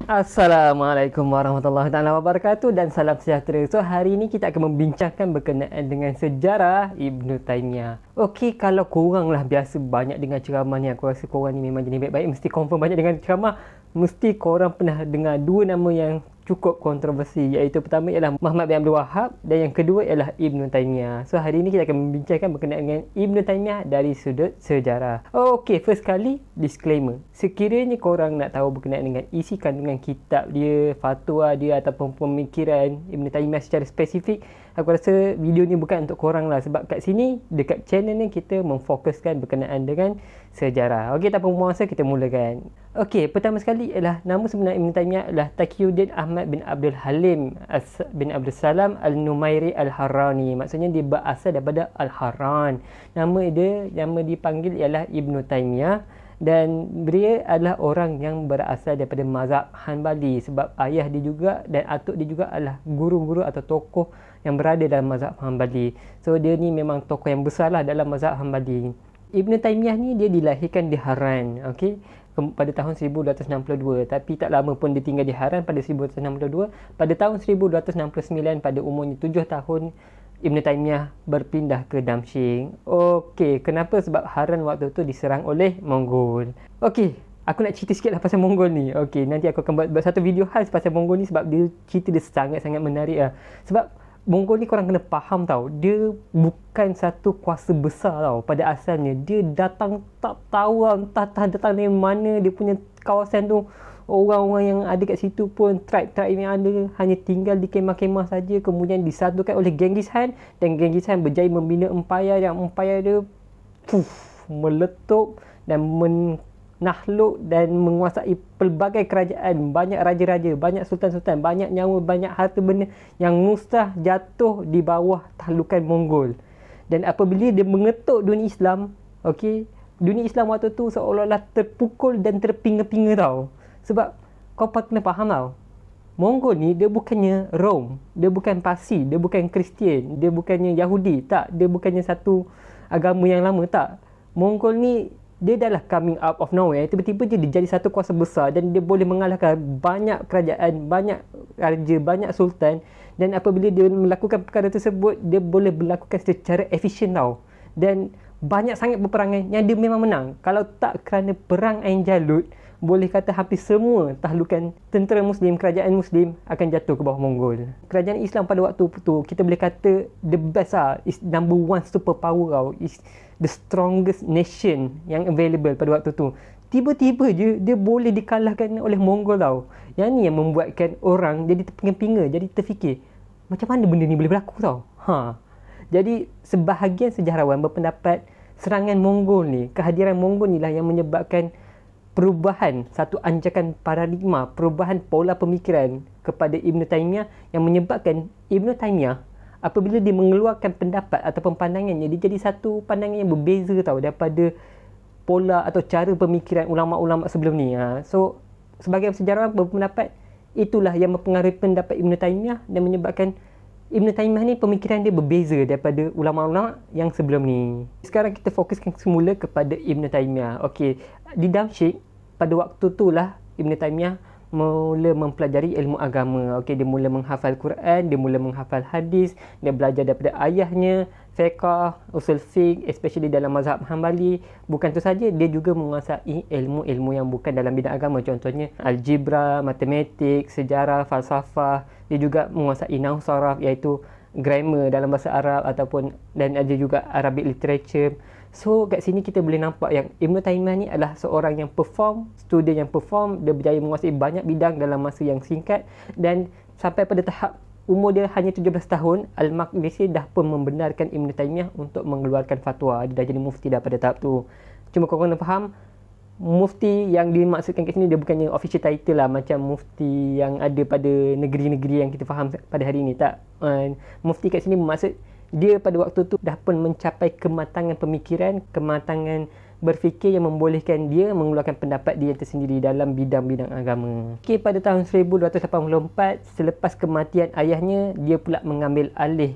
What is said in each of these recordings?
Assalamualaikum warahmatullahi taala wabarakatuh dan salam sejahtera. So hari ini kita akan membincangkan berkenaan dengan sejarah Ibnu Taimiyah. Okey, kalau korang lah biasa banyak dengar ceramah ni, aku rasa korang ni memang jenis baik-baik, mesti confirm banyak dengar ceramah. Mesti korang pernah dengar dua nama yang cukup kontroversi, iaitu pertama ialah Muhammad bin Abdul Wahab dan yang kedua ialah Ibnu Taimiyah. So hari ini kita akan membincangkan berkenaan dengan Ibnu Taimiyah dari sudut sejarah. Okey, first kali disclaimer. Sekiranya korang nak tahu berkenaan dengan isi kandungan kitab dia, fatwa dia ataupun pemikiran Ibnu Taimiyah secara spesifik, aku rasa video ni bukan untuk korang lah, sebab kat sini dekat channel ni kita memfokuskan berkenaan dengan sejarah. Okey, tanpa membuang masa kita mulakan. Okey, pertama sekali ialah nama sebenar Ibn Taymiyah adalah Taqiyuddin Ahmad bin Abdul Halim bin Abdul Salam Al-Numairi Al-Harrani. Maksudnya dia berasal daripada Al-Harran. Nama dipanggil ialah Ibn Taymiyah, dan dia adalah orang yang berasal daripada mazhab Hanbali, sebab ayah dia juga dan atuk dia juga adalah guru-guru atau tokoh yang berada dalam mazhab Hanbali. So dia ni memang tokoh yang besar lah dalam mazhab Hanbali. Ibn Taymiyah ni dia dilahirkan di Haran, okey, pada tahun 1262, tapi tak lama pun dia tinggal di Haran pada 1262. Pada tahun 1269, pada umurnya 7 tahun, Ibn Taymiyah berpindah ke Damsyik. Okey, kenapa? Sebab Haran waktu tu diserang oleh Mongol. Okey, aku nak cerita sikit lah pasal Mongol ni. Okey, nanti aku akan buat satu video khas pasal Mongol ni, sebab dia cerita dia sangat-sangat menarik lah. Sebab Mongol ni korang kena faham tau, dia bukan satu kuasa besar tau pada asalnya. Dia datang tak tahu lah, entah datang dari mana dia punya kawasan tu. Orang-orang yang ada kat situ pun, tribe-tribe yang ada, hanya tinggal di kemah-kemah saja. Kemudian disatukan oleh Genghis Khan, dan Genghis Khan berjaya membina empayar, yang empayar dia meletup dan nahluk dan menguasai pelbagai kerajaan, banyak raja-raja, banyak sultan-sultan, banyak nyawa, banyak harta benda yang musnah jatuh di bawah tahlukan Mongol. Dan apabila dia mengetuk dunia Islam, okey, dunia Islam waktu tu seolah-olah terpukul dan terpinga-pinga tau. Sebab kau kena faham tau, Mongol ni dia bukannya Rom, dia bukan Parsi, dia bukan Kristian, dia bukannya Yahudi, tak, dia bukannya satu agama yang lama, tak. Mongol ni dia dah lah coming out of nowhere, tiba-tiba dia jadi satu kuasa besar dan dia boleh mengalahkan banyak kerajaan, banyak raja, banyak sultan. Dan apabila dia melakukan perkara tersebut, dia boleh melakukan secara efisien tau. Dan banyak sangat peperangan yang dia memang menang. Kalau tak kerana perang Ain Jalut, boleh kata hampir semua tahlukan tentera Muslim, kerajaan Muslim akan jatuh ke bawah Mongol. Kerajaan Islam pada waktu tu, kita boleh kata the best lah, is number one superpower tau, is the strongest nation yang available pada waktu tu. Tiba-tiba je dia boleh dikalahkan oleh Mongol tau. Yang ni yang membuatkan orang jadi terpinga-pinga, jadi terfikir, macam mana benda ni boleh berlaku tau. Jadi sebahagian sejarawan berpendapat serangan Mongol ni, kehadiran Mongol ni lah yang menyebabkan perubahan, satu anjakan paradigma, perubahan pola pemikiran kepada Ibn Taymiyah, yang menyebabkan Ibn Taymiyah apabila dia mengeluarkan pendapat ataupun pandangannya, dia jadi satu pandangan yang berbeza tau daripada pola atau cara pemikiran ulama-ulama sebelum ni. So sebagai sejarawan berpendapat itulah yang mempengaruhi pendapat Ibn Taymiyah dan menyebabkan Ibn Taymiyah ni pemikiran dia berbeza daripada ulama-ulama yang sebelum ni. Sekarang kita fokuskan semula kepada Ibn Taymiyah. Okey, di Damsyik pada waktu tu lah Ibn Taymiyah mula mempelajari ilmu agama. Okey, dia mula menghafal Quran, dia mula menghafal hadis, dia belajar daripada ayahnya, fiqh, usul fiqh, especially dalam mazhab Hanbali. Bukan tu saja, dia juga menguasai ilmu-ilmu yang bukan dalam bidang agama, contohnya algebra, matematik, sejarah, falsafah. Dia juga menguasai nahwu saraf, iaitu grammar dalam bahasa Arab, ataupun dan ada juga Arabic literature. So kat sini kita boleh nampak yang Ibn Taymiyah ni adalah seorang yang perform, student yang perform. Dia berjaya menguasai banyak bidang dalam masa yang singkat, dan sampai pada tahap umur dia hanya 17 tahun, Al-Maqdisi dah pun membenarkan Ibn Taymiyah untuk mengeluarkan fatwa. Dia dah jadi mufti dah pada tahap tu. Cuma kau kena faham, mufti yang dimaksudkan kat sini dia bukannya official title lah macam mufti yang ada pada negeri-negeri yang kita faham pada hari ini, tak. Mufti kat sini bermaksud dia pada waktu tu dah pun mencapai kematangan pemikiran, kematangan berfikir yang membolehkan dia mengeluarkan pendapat dia tersendiri dalam bidang-bidang agama. Okey, pada tahun 1284, selepas kematian ayahnya, dia pula mengambil alih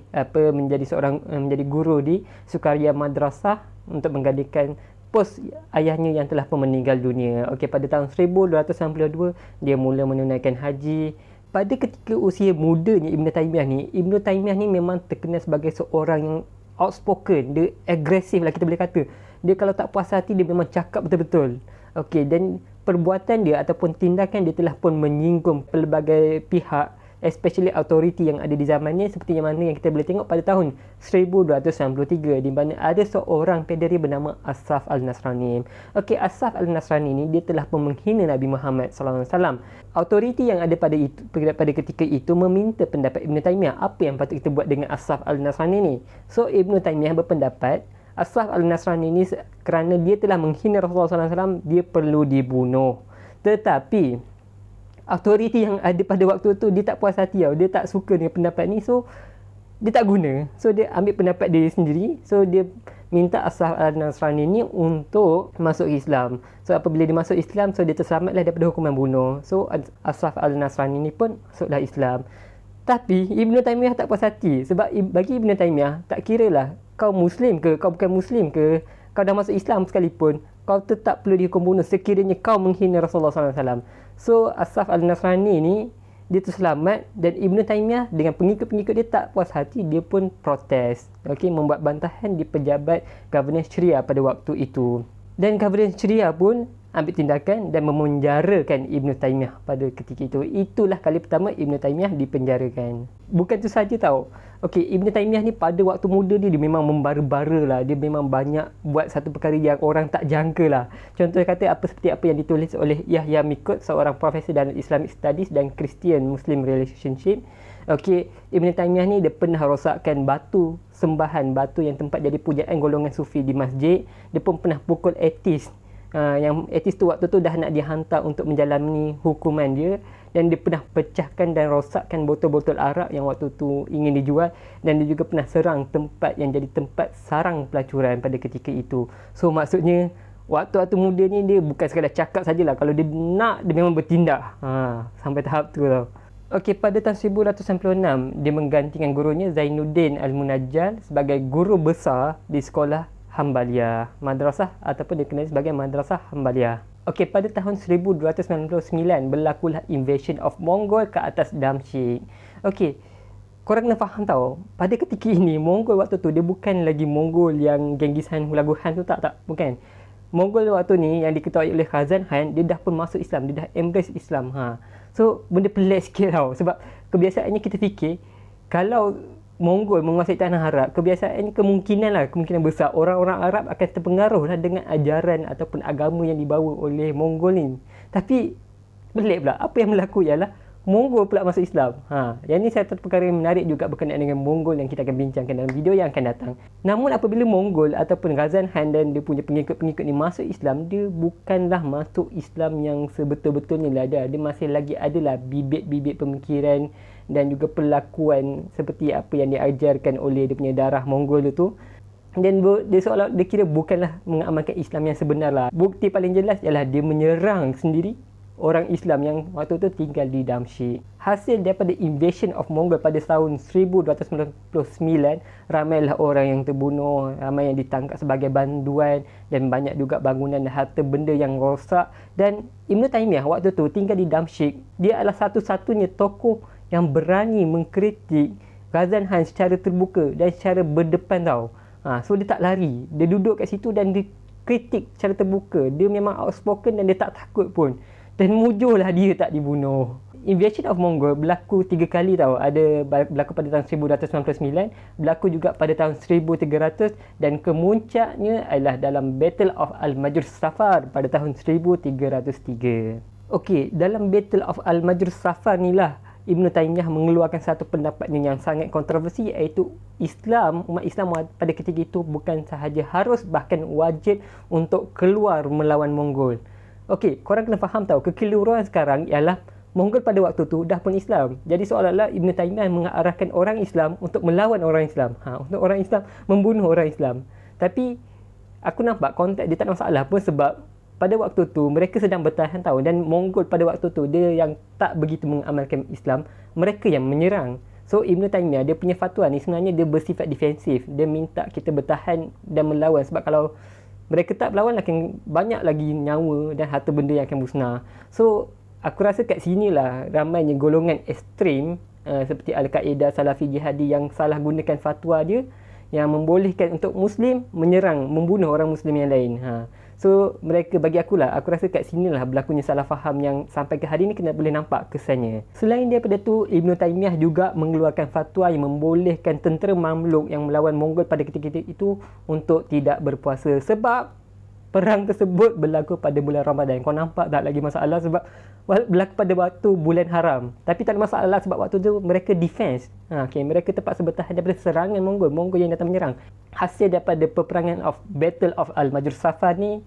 menjadi guru di Sukaria Madrasah untuk menggantikan post ayahnya yang telah pun meninggal dunia. Okey, pada tahun 1292 dia mula menunaikan haji. Pada ketika usia mudanya Ibn Taymiyah ni memang terkenal sebagai seorang yang outspoken, dia agresif lah kita boleh kata. Dia kalau tak puas hati dia memang cakap betul-betul. Okey, dan perbuatan dia ataupun tindakan dia telah pun menyinggung pelbagai pihak, especially authority yang ada di zamannya, seperti yang mana yang kita boleh tengok pada tahun 1293 di mana ada seorang pederi bernama As-Saff Al-Nasrani. Okey, As-Saff Al-Nasrani ni dia telah pun menghina Nabi Muhammad sallallahu alaihi wasallam. Authority yang ada pada ketika itu meminta pendapat Ibn Taymiyah, apa yang patut kita buat dengan As-Saff Al-Nasrani ni. So Ibn Taymiyah berpendapat As-Saff Al-Nasrani ni kerana dia telah menghina Rasulullah sallallahu alaihi wasallam, dia perlu dibunuh. Tetapi authority yang ada pada waktu tu dia tak puas hati tau. Dia tak suka dengan pendapat ni, so dia tak guna. So dia ambil pendapat dia sendiri. So dia minta As-Saff Al-Nasrani ni untuk masuk Islam. So apabila dia masuk Islam, so dia terselamatlah daripada hukuman bunuh. So As-Saff Al-Nasrani ni pun masuklah Islam. Tapi Ibn Taymiyah tak puas hati. Sebab bagi Ibn Taymiyah, tak kira lah kau Muslim ke, kau bukan Muslim ke, kau dah masuk Islam sekalipun, kau tetap perlu dihukum bunuh sekiranya kau menghina Rasulullah SAW. So As-Saff Al-Nasrani ni dia terselamat, dan Ibn Taymiyah dengan pengikut-pengikut dia tak puas hati, dia pun protes. Okey, membuat bantahan di pejabat Governance Syria pada waktu itu. Dan Governance Syria pun ambil tindakan dan memenjarakan Ibn Taymiyah pada ketika itu. Itulah kali pertama Ibn Taymiyah dipenjarakan. Bukan tu saja tau. Okey, Ibn Taymiyah ni pada waktu muda dia memang membara-bara lah. Dia memang banyak buat satu perkara yang orang tak jangka lah. Contoh kata seperti apa yang ditulis oleh Yahya Mikut, seorang profesor dalam Islamic Studies dan Christian Muslim Relationship. Okey, Ibn Taymiyah ni dia pernah rosakkan batu sembahan, batu yang tempat jadi pujaan golongan sufi di masjid. Dia pun pernah pukul etis. Yang etis tu waktu tu dah nak dihantar untuk menjalani hukuman dia, dan dia pernah pecahkan dan rosakkan botol-botol arak yang waktu tu ingin dijual, dan dia juga pernah serang tempat yang jadi tempat sarang pelacuran pada ketika itu. So maksudnya waktu muda ni dia bukan sekadar cakap sajalah, kalau dia nak dia memang bertindak. Sampai tahap tu tau. Okey, pada tahun 1196 dia menggantikan gurunya Zainuddin Al-Munajjal sebagai guru besar di sekolah Hambaliyah, madrasah ataupun dikenali sebagai Madrasah Hambaliyah. Okey, pada tahun 1299 berlakulah invasion of Mongol ke atas Damsyik. Okey, korang kena faham tau, pada ketika ini Mongol waktu tu dia bukan lagi Mongol yang Genghis Khan, Hulagu Khan tu, tak, bukan. Mongol waktu ni yang diketuai oleh Khazan Khan, dia dah pun masuk Islam, dia dah embrace Islam. So benda pelik sikit tau, sebab kebiasaannya kita fikir kalau Mongol menguasai tanah Arab, kebiasaannya kemungkinan besar orang-orang Arab akan terpengaruh lah dengan ajaran ataupun agama yang dibawa oleh Mongol ni. Tapi pelik pula, apa yang berlaku ialah Mongol pula masuk Islam. Yang ni satu perkara yang menarik juga berkenaan dengan Mongol yang kita akan bincangkan dalam video yang akan datang. Namun apabila Mongol ataupun Ghazan Khan dan dia punya pengikut-pengikut ni masuk Islam, dia bukanlah masuk Islam yang sebetul-betulnya lah dia. Dia masih lagi adalah bibit-bibit pemikiran dan juga perlakuan seperti apa yang diajarkan oleh dia punya darah Mongol itu. Dan dia seolah dia kira bukanlah mengamalkan Islam yang sebenar lah. Bukti paling jelas ialah dia menyerang sendiri orang Islam yang waktu tu tinggal di Damsyik. Hasil daripada invasion of Mongol pada tahun 1299, ramailah orang yang terbunuh, ramai yang ditangkap sebagai banduan, dan banyak juga bangunan dan harta benda yang rosak. Dan Ibn Taymiyah waktu tu tinggal di Damsyik. Dia adalah satu-satunya tokoh yang berani mengkritik Ghazan Khan secara terbuka dan secara berdepan tau. So dia tak lari, dia duduk kat situ dan dia kritik secara terbuka. Dia memang outspoken dan dia tak takut pun. Dan mujurlah dia tak dibunuh. Invasion of Mongol berlaku 3 kali tau. Ada berlaku pada tahun 1299, berlaku juga pada tahun 1300, dan kemuncaknya adalah dalam Battle of Al-Majr Safar pada tahun 1303. Okey, dalam Battle of Al-Majr Safar ni lah Ibn Taymiyah mengeluarkan satu pendapatnya yang sangat kontroversi, iaitu umat Islam pada ketika itu bukan sahaja harus, bahkan wajib untuk keluar melawan Mongol. Okey, korang kena faham tau, kekeliruan sekarang ialah Mongol pada waktu tu dah pun Islam. Jadi seolah-olah Ibn Taymiyah mengarahkan orang Islam untuk melawan orang Islam. Untuk orang Islam membunuh orang Islam. Tapi aku nampak konteks dia tak ada masalah pun, sebab pada waktu tu mereka sedang bertahan tau, dan Mongol pada waktu tu dia yang tak begitu mengamalkan Islam, mereka yang menyerang. So Ibn Taymiyah dia punya fatwa ni sebenarnya dia bersifat defensif. Dia minta kita bertahan dan melawan, sebab kalau mereka tak berlawan, akan banyak lagi nyawa dan harta benda yang akan musnah. So aku rasa kat sinilah ramainya golongan ekstrim seperti Al-Qaeda, Salafi Jihadi yang salah gunakan fatwa dia yang membolehkan untuk Muslim menyerang, membunuh orang Muslim yang lain. So mereka, bagi akulah, aku rasa kat sinilah berlakunya salah faham yang sampai ke hari ni kena boleh nampak kesannya. Selain daripada tu, Ibn Taymiyah juga mengeluarkan fatwa yang membolehkan tentera Mamluk yang melawan Mongol pada ketika itu untuk tidak berpuasa, sebab perang tersebut berlaku pada bulan Ramadan. Kau nampak tak lagi masalah sebab berlaku pada waktu bulan haram. Tapi tak ada masalah sebab waktu tu mereka defense. Mereka terpaksa bertahan daripada serangan Mongol yang datang menyerang. Hasil daripada peperangan Battle of Al-Majur Safar ni,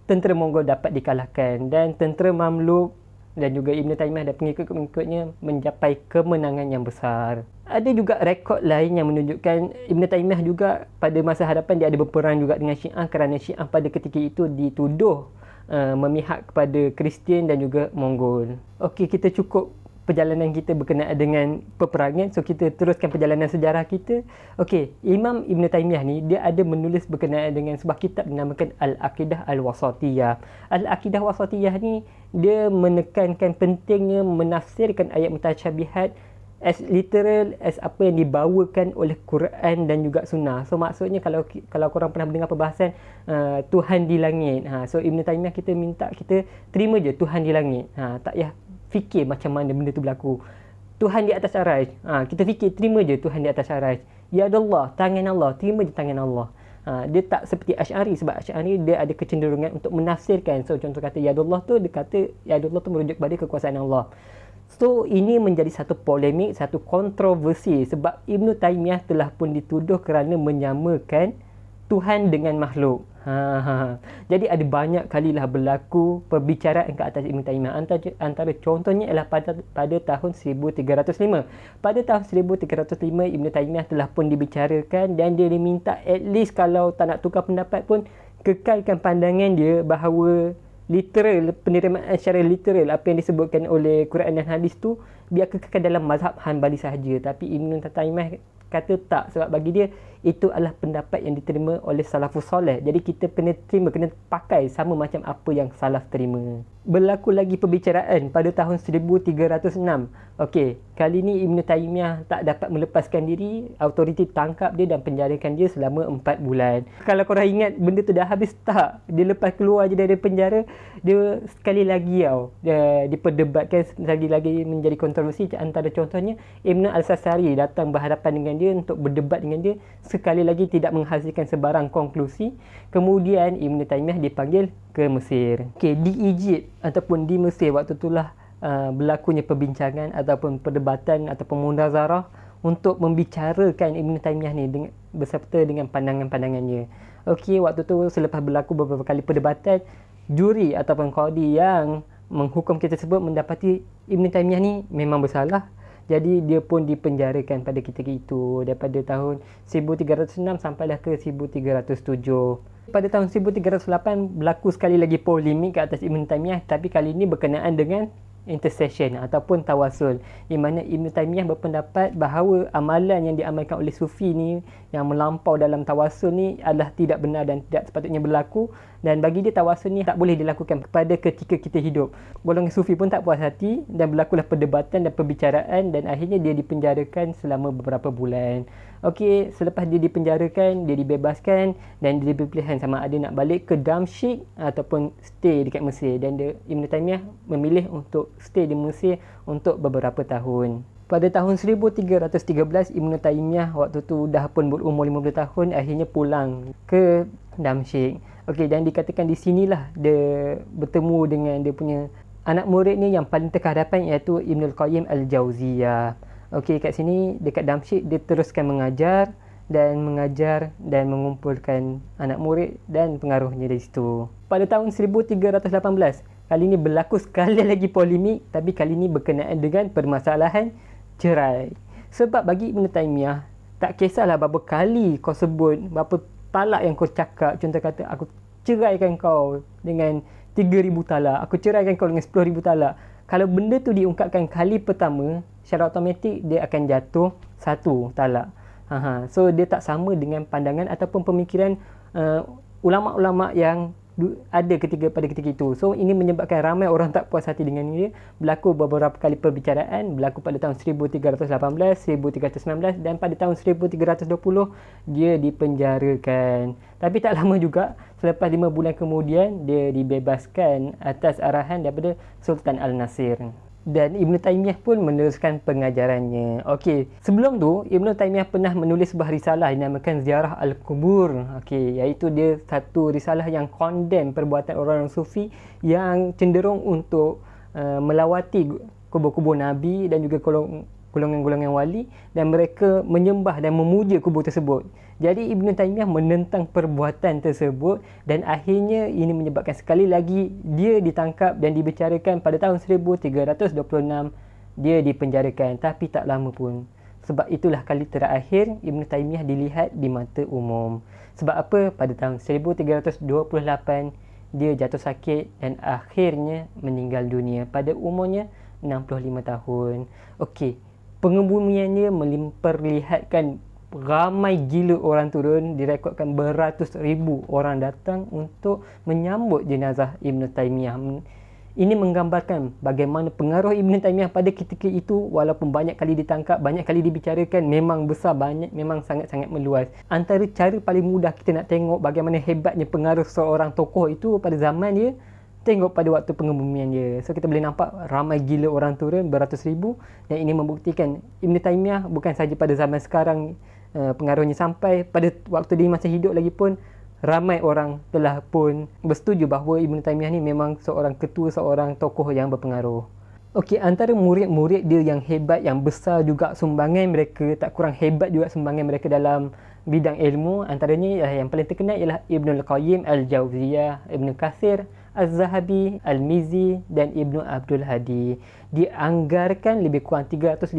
tentera Mongol dapat dikalahkan dan tentera Mamluk dan juga Ibn Taymiyah dan pengikut-pengikutnya mencapai kemenangan yang besar. Ada juga rekod lain yang menunjukkan Ibn Taymiyah juga pada masa hadapan dia ada berperang juga dengan Syiah, kerana Syiah pada ketika itu dituduh memihak kepada Kristian dan juga Mongol. Okey, kita cukup perjalanan kita berkenaan dengan peperangan. So kita teruskan perjalanan sejarah kita. Okey, Imam Ibn Taymiyah ni dia ada menulis berkenaan dengan sebuah kitab dinamakan Al-Aqidah Al-Wasatiyah. Al-Aqidah Wasatiyah ni dia menekankan pentingnya menafsirkan ayat mutasyabihat as literal as apa yang dibawakan oleh Quran dan juga Sunnah. So maksudnya kalau korang pernah mendengar perbahasan Tuhan di langit. So Ibn Taymiyah kita minta kita terima je Tuhan di langit. Tak payah fikir macam mana benda tu berlaku. Tuhan di atas arasy. Kita fikir terima je Tuhan di atas arasy. Ya Allah, tangan Allah, terima je tangan Allah. Dia tak seperti Asy'ari, sebab Asy'ari dia ada kecenderungan untuk menafsirkan. So contoh kata Ya Allah tu, dia kata Ya Allah tu merujuk kepada kekuasaan Allah. So ini menjadi satu polemik, satu kontroversi sebab Ibn Taymiyah telah pun dituduh kerana menyamakan Tuhan dengan makhluk. Jadi ada banyak kalilah berlaku perbicaraan ke atas Ibn Taymiyah. Antara contohnya ialah pada tahun 1305. Pada tahun 1305 Ibn Taymiyah telah pun dibicarakan dan dia diminta at least kalau tak nak tukar pendapat pun kekalkan pandangan dia bahawa literal, penerimaan secara literal apa yang disebutkan oleh Quran dan hadis tu biar kekal dalam mazhab Hanbali sahaja. Tapi Ibn Taymiyah kata tak, sebab bagi dia itu adalah pendapat yang diterima oleh salafus soleh. Jadi kita kena terima, kena pakai sama macam apa yang salaf terima. Berlaku lagi perbicaraan pada tahun 1306. Okey, kali ni Ibn Taymiyah tak dapat melepaskan diri, autoriti tangkap dia dan penjarakan dia selama 4 bulan. Kalau korang ingat benda tu dah habis, tak. Dia lepas keluar je dari penjara, dia sekali lagi dia diperdebatkan, lagi menjadi kontroversi. Antara contohnya Ibn Al-Sasari datang berhadapan dengan dia untuk berdebat dengan dia, sekali lagi tidak menghasilkan sebarang konklusi. Kemudian Ibn Taymiyah dipanggil ke Mesir. Okey, di Egypt ataupun di Mesir waktu itulah berlakunya perbincangan ataupun perdebatan ataupun munazarah untuk membicarakan Ibn Taymiyah ni beserta dengan pandangan-pandangannya. Okey, waktu tu selepas berlaku beberapa kali perdebatan, juri ataupun qadi yang menghukum kes tersebut mendapati Ibn Taymiyah ni memang bersalah. Jadi dia pun dipenjarakan pada ketika itu daripada tahun 1306 sampailah ke 1307. Pada tahun 1308 berlaku sekali lagi polemik ke atas Ibn Taymiyah, tapi kali ini berkenaan dengan intercession ataupun tawasul, di mana Ibn Taymiyah berpendapat bahawa amalan yang diamalkan oleh sufi ni yang melampau dalam tawasul ni adalah tidak benar dan tidak sepatutnya berlaku, dan bagi dia tawasul ni tak boleh dilakukan pada ketika kita hidup. Golongan sufi pun tak puas hati dan berlakulah perdebatan dan perbicaraan dan akhirnya dia dipenjarakan selama beberapa bulan. Okey, selepas dia dipenjarakan, dia dibebaskan dan dia diberi pilihan sama ada nak balik ke Damsyik ataupun stay dekat Mesir, dan Ibn Taymiyah memilih untuk stay di Mesir untuk beberapa tahun. Pada tahun 1313 Ibn Taymiyah waktu tu dah pun berumur 50 tahun, akhirnya pulang ke Damsyik. Okey, dan dikatakan di sinilah dia bertemu dengan dia punya anak murid ni yang paling terhadapan, iaitu Ibn Al-Qayyim Al-Jauziyah. Okey, kat sini dekat Damsyik dia teruskan mengajar dan mengumpulkan anak murid dan pengaruhnya dari situ. Pada tahun 1318, kali ini berlaku sekali lagi polemik, tapi kali ini berkenaan dengan permasalahan cerai. Sebab bagi Ibn Taymiyah, tak kisahlah berapa kali kau sebut, berapa talak yang kau cakap. Contoh kata, aku ceraikan kau dengan 3,000 talak, aku ceraikan kau dengan 10,000 talak. Kalau benda tu diungkapkan kali pertama, secara automatik dia akan jatuh 1 talak. So dia tak sama dengan pandangan ataupun pemikiran ulama-ulama yang ada pada ketika itu. So ini menyebabkan ramai orang tak puas hati dengan dia. Berlaku beberapa kali perbicaraan, berlaku pada tahun 1318, 1319 dan pada tahun 1320 dia dipenjarakan. Tapi tak lama juga, selepas 5 bulan kemudian dia dibebaskan atas arahan daripada Sultan Al-Nasir. Dan Ibn Taymiyah pun meneruskan pengajarannya. Okey, sebelum tu Ibn Taymiyah pernah menulis sebuah risalah yang dinamakan Ziarah Al-Qubur. Okey, iaitu dia satu risalah yang condemn perbuatan orang sufi yang cenderung untuk melawati kubur-kubur Nabi dan juga golongan-golongan wali, dan mereka menyembah dan memuja kubur tersebut. Jadi Ibn Taymiyah menentang perbuatan tersebut dan akhirnya ini menyebabkan sekali lagi dia ditangkap dan dibicarakan pada tahun 1326 dia dipenjarakan, tapi tak lama pun. Sebab itulah kali terakhir Ibn Taymiyah dilihat di mata umum. Sebab apa? Pada tahun 1328 dia jatuh sakit dan akhirnya meninggal dunia pada umurnya 65 tahun. Okey, pengebumiannya memperlihatkan ramai gila orang turun. Direkodkan beratus ribu orang datang untuk menyambut jenazah Ibn Taymiyah. Ini menggambarkan bagaimana pengaruh Ibn Taymiyah pada ketika itu, walaupun banyak kali ditangkap, banyak kali dibicarakan, memang besar, banyak, memang sangat-sangat meluas. Antara cara paling mudah kita nak tengok bagaimana hebatnya pengaruh seorang tokoh itu pada zaman dia, tengok pada waktu pengebumian dia. So kita boleh nampak ramai gila orang turun beratus ribu, dan ini membuktikan Ibn Taymiyah bukan saja pada zaman sekarang pengaruhnya, sampai pada waktu dia masih hidup lagi pun ramai orang telah pun bersetuju bahawa Ibn Taymiyah ni memang seorang ketua, seorang tokoh yang berpengaruh. Okey, antara murid-murid dia yang hebat, yang besar juga sumbangan mereka, tak kurang hebat juga sumbangan mereka dalam bidang ilmu, antaranya yang paling terkenal ialah Ibn Al-Qayyim Al-Jawziyah, Ibn Kathir Az-Zahabi, Al-Mizi dan Ibn Abdul Hadi. Dianggarkan lebih kurang 350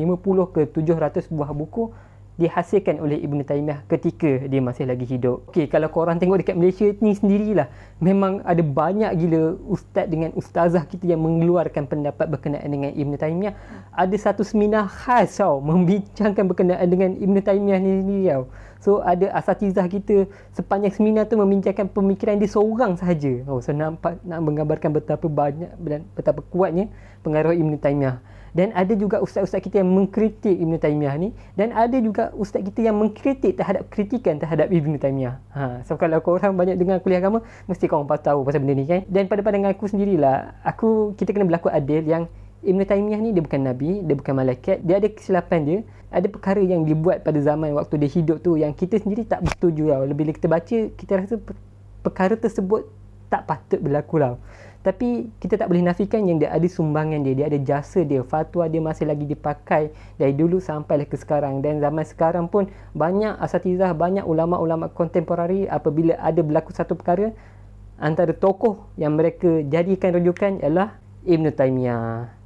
ke 700 buah buku dihasilkan oleh Ibn Taymiyah ketika dia masih lagi hidup. Okey, kalau korang tengok dekat Malaysia ni sendirilah, memang ada banyak gila ustaz dengan ustazah kita yang mengeluarkan pendapat berkenaan dengan Ibn Taymiyah. Ada satu seminar khas membincangkan berkenaan dengan Ibn Taymiyah ni sendiri tau. So ada asatizah kita sepanjang seminar tu membincangkan pemikiran dia seorang sahaja. So nak menggambarkan betapa banyak dan betapa kuatnya pengaruh Ibn Taymiyah. Dan ada juga ustaz-ustaz kita yang mengkritik Ibn Taymiyah ni, dan ada juga ustaz kita yang mengkritik terhadap kritikan terhadap Ibn Taymiyah. So kalau korang banyak dengar kuliah agama, mesti korang tahu pasal benda ni kan. Dan pada pandangan aku sendirilah, kita kena berlaku adil yang Ibn Taymiyah ni dia bukan Nabi, dia bukan malaikat, dia ada kesilapan dia. Ada perkara yang dibuat pada zaman waktu dia hidup tu yang kita sendiri tak bersetuju tau. Lebih kita baca, kita rasa perkara tersebut tak patut berlaku tau. Tapi kita tak boleh nafikan yang dia ada sumbangan dia ada jasa dia, fatwa dia masih lagi dipakai dari dulu sampai ke sekarang. Dan zaman sekarang pun banyak asatizah, banyak ulama-ulama kontemporari, apabila ada berlaku satu perkara, antara tokoh yang mereka jadikan rujukan ialah Ibn Taymiyah.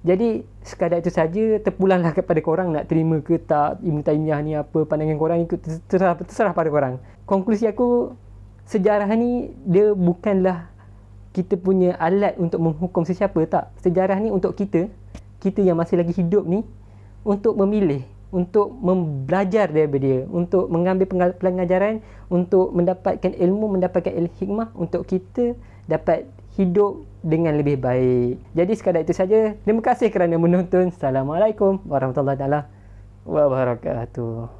Jadi sekadar itu saja, terpulanglah kepada korang nak terima ke tak Ibn Taymiyah ni, apa pandangan korang, ikut terserah pada korang. Konklusi aku, sejarah ni dia bukanlah kita punya alat untuk menghukum sesiapa, tak. Sejarah ni untuk kita yang masih lagi hidup ni, untuk memilih, untuk belajar daripada dia, untuk mengambil pengajaran, untuk mendapatkan ilmu, mendapatkan hikmah, untuk kita dapat hidup dengan lebih baik. Jadi sekadar itu saja. Terima kasih kerana menonton. Assalamualaikum warahmatullahi wabarakatuh.